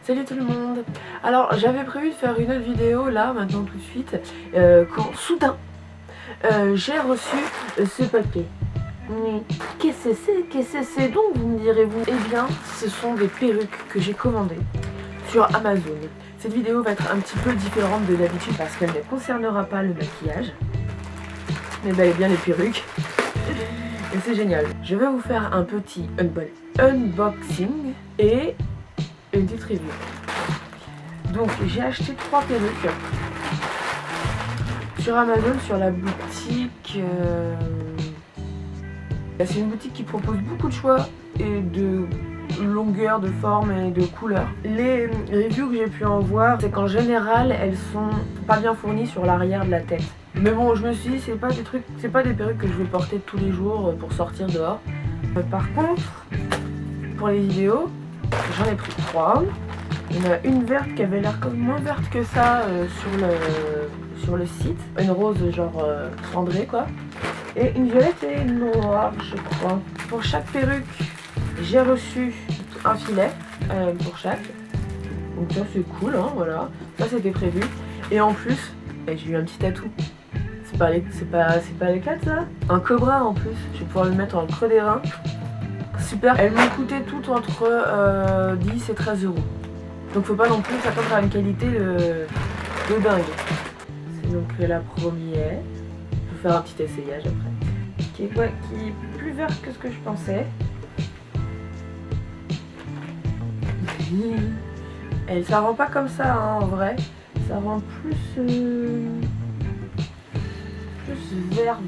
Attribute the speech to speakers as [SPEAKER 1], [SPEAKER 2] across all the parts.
[SPEAKER 1] Salut tout le monde. Alors j'avais prévu de faire une autre vidéo là maintenant tout de suite quand soudain j'ai reçu ce paquet. Qu'est-ce que c'est donc, vous me direz-vous? Eh bien ce sont des perruques que j'ai commandées sur Amazon. Cette vidéo va être un petit peu différente de d'habitude parce qu'elle ne concernera pas le maquillage mais bel et bien les perruques. Et c'est génial. Je vais vous faire un petit unboxing et une petite review. Donc j'ai acheté 3 perruques sur Amazon, sur la boutique. C'est une boutique qui propose beaucoup de choix et de longueur, de forme et de couleur. Les reviews que j'ai pu en voir, c'est qu'en général elles sont pas bien fournies sur l'arrière de la tête. Mais bon, je me suis dit c'est pas des perruques que je vais porter tous les jours pour sortir dehors. Par contre, pour les vidéos, j'en ai pris 3. Il y en a une verte qui avait l'air moins verte que ça sur le site. Une rose genre cendrée quoi. Et une violette et une noire je crois. Pour chaque perruque, j'ai reçu un filet pour chaque. Donc ça c'est cool hein, voilà. Ça c'était prévu. Et en plus, j'ai eu un petit tatou. C'est pas l'éclat ça. Un cobra en plus. Je vais pouvoir le mettre dans le creux des reins. Super. Elles m'ont coûté toutes entre 10 et 13 euros. Donc faut pas non plus s'attendre à une qualité de dingue. C'est donc la première. Je vais faire un petit essayage après. Qui est plus verte que ce que je pensais. Ça rend pas comme ça hein, en vrai. Ça rend plus vert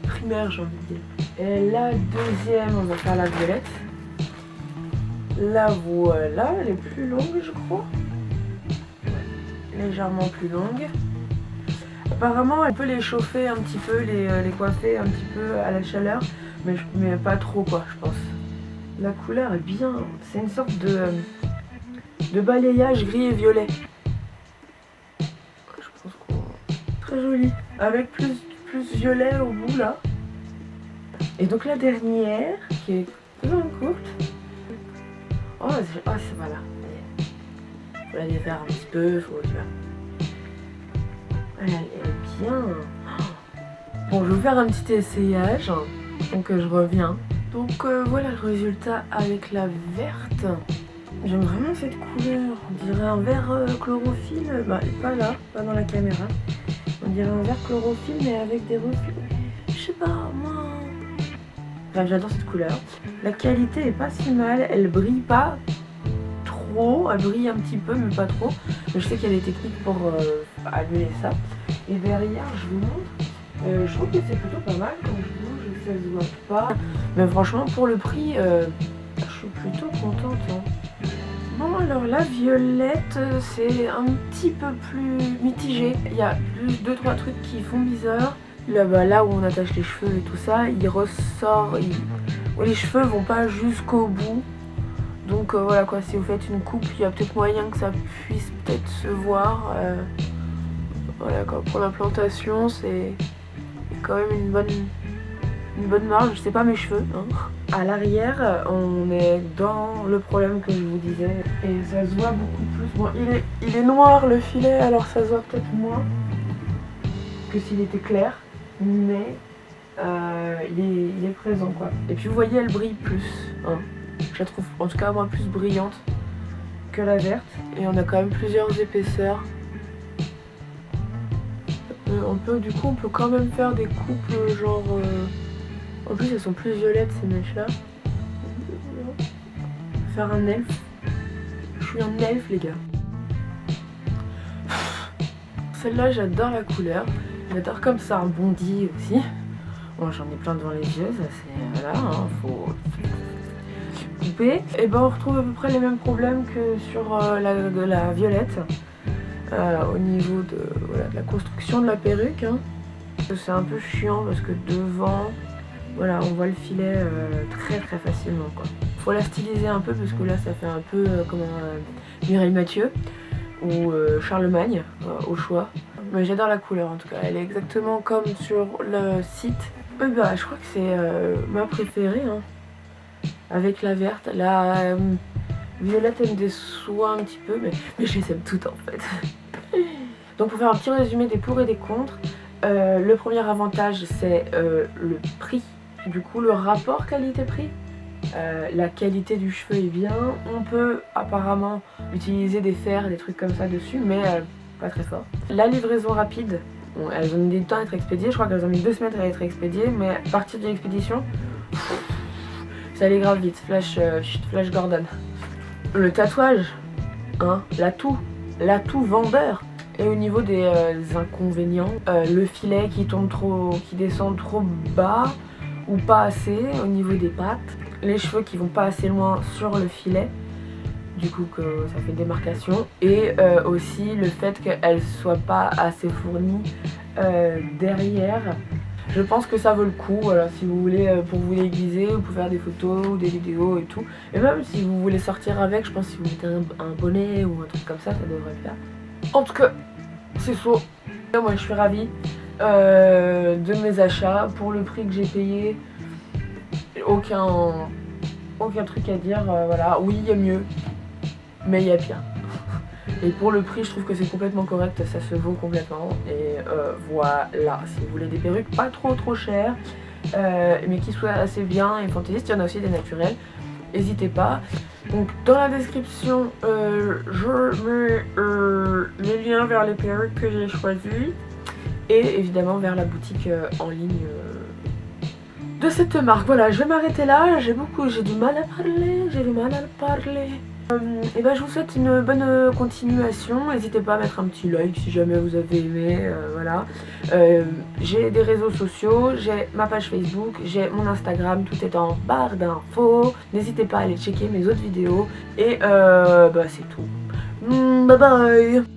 [SPEAKER 1] primaire j'ai envie de dire. Et la deuxième, on va faire la violette. La voilà, elle est plus longue je crois. Légèrement plus longue. Apparemment elle peut les chauffer un petit peu, les coiffer un petit peu à la chaleur, mais pas trop quoi je pense. La couleur est bien, c'est une sorte de balayage gris et violet. Je pense qu'on... Très joli. Avec plus violet au bout là. Et donc la dernière, qui est plus courte. Oh, c'est voilà. Faut la défaire un petit peu, faut tu vois. Elle est bien. Bon, je vais vous faire un petit essayage. Donc je reviens. Donc voilà le résultat avec la verte. J'aime vraiment cette couleur. On dirait un vert chlorophylle. Bah pas là, pas dans la caméra. On dirait un vert chlorophylle mais avec des reflets. Je sais pas, moi. Enfin, j'adore cette couleur. La qualité est pas si mal. Elle brille pas trop. Elle brille un petit peu mais pas trop. Mais je sais qu'il y a des techniques pour annuler ça. Et derrière, je vous montre. Je trouve que c'est plutôt pas mal. Quand je bouge, ça se voit pas. Mais franchement, pour le prix, je suis plutôt contente. Hein. Bon, alors la violette, c'est un petit peu plus mitigé. Il y a juste 2-3 trucs qui font bizarre. Là où on attache les cheveux et tout ça, il ressort. Les cheveux vont pas jusqu'au bout. Donc voilà quoi, si vous faites une coupe, il y a peut-être moyen que ça puisse peut-être se voir. Voilà quoi, pour l'implantation, c'est quand même une bonne marge, c'est pas mes cheveux. Hein. À l'arrière, on est dans le problème que je vous disais. Et ça se voit beaucoup plus. Bon, il est noir le filet, alors ça se voit peut-être moins que s'il était clair. Mais il est présent quoi. Et puis vous voyez, elle brille plus. Hein. Je la trouve en tout cas moi plus brillante que la verte. Et on a quand même plusieurs épaisseurs. Du coup on peut quand même faire des coupes genre... En plus elles sont plus violettes ces mèches là. Faire un elfe. Je suis un elfe les gars. Celle-là j'adore la couleur. J'adore comme ça rebondit aussi. Bon j'en ai plein devant les yeux, ça c'est... Voilà, hein, faut couper. Et ben on retrouve à peu près les mêmes problèmes que sur la violette. Au niveau de la construction de la perruque. Hein. C'est un peu chiant parce que devant, voilà, on voit le filet très facilement. Quoi. Faut la styliser un peu parce que là ça fait un peu comme Mireille Mathieu ou Charlemagne au choix. Mais j'adore la couleur en tout cas, elle est exactement comme sur le site. Je crois que c'est ma préférée. Hein. Avec la verte, Violette elle me déçoit un petit peu, mais je les aime toutes en fait. Donc pour faire un petit résumé des pour et des contre, le premier avantage c'est le prix. Du coup le rapport qualité-prix. La qualité du cheveu est bien. On peut apparemment utiliser des fers, des trucs comme ça dessus, mais pas très fort. La livraison rapide, bon, elles ont mis du temps à être expédiées. Je crois qu'elles ont mis 2 semaines à être expédiées, mais à partir de l'expédition, ça allait grave vite. Flash Gordon. Le tatouage, hein, l'atout vendeur. Et au niveau des inconvénients, le filet qui tombe qui descend trop bas ou pas assez au niveau des pattes, les cheveux qui vont pas assez loin sur le filet, du coup que ça fait démarcation, et aussi le fait qu'elle soit pas assez fournie derrière. Je pense que ça vaut le coup, voilà, si vous voulez pour vous déguiser ou pour faire des photos ou des vidéos et tout. Et même si vous voulez sortir avec, je pense que si vous mettez un bonnet ou un truc comme ça devrait le faire. En tout cas, c'est chaud. Moi je suis ravie de mes achats. Pour le prix que j'ai payé, aucun truc à dire, voilà. Oui, il y a mieux, mais il y a pire. Et pour le prix, je trouve que c'est complètement correct, ça se vaut complètement. Et voilà, si vous voulez des perruques pas trop chères, mais qui soient assez bien et fantaisistes, il y en a aussi des naturels. N'hésitez pas. Donc dans la description, je mets les liens vers les perruques que j'ai choisies. Et évidemment vers la boutique en ligne de cette marque. Voilà, je vais m'arrêter là, j'ai du mal à parler, et ben je vous souhaite une bonne continuation. N'hésitez pas à mettre un petit like si jamais vous avez aimé, voilà. J'ai des réseaux sociaux, j'ai ma page Facebook, j'ai mon Instagram, tout est en barre d'infos. N'hésitez pas à aller checker mes autres vidéos, et bah c'est tout. Bye bye.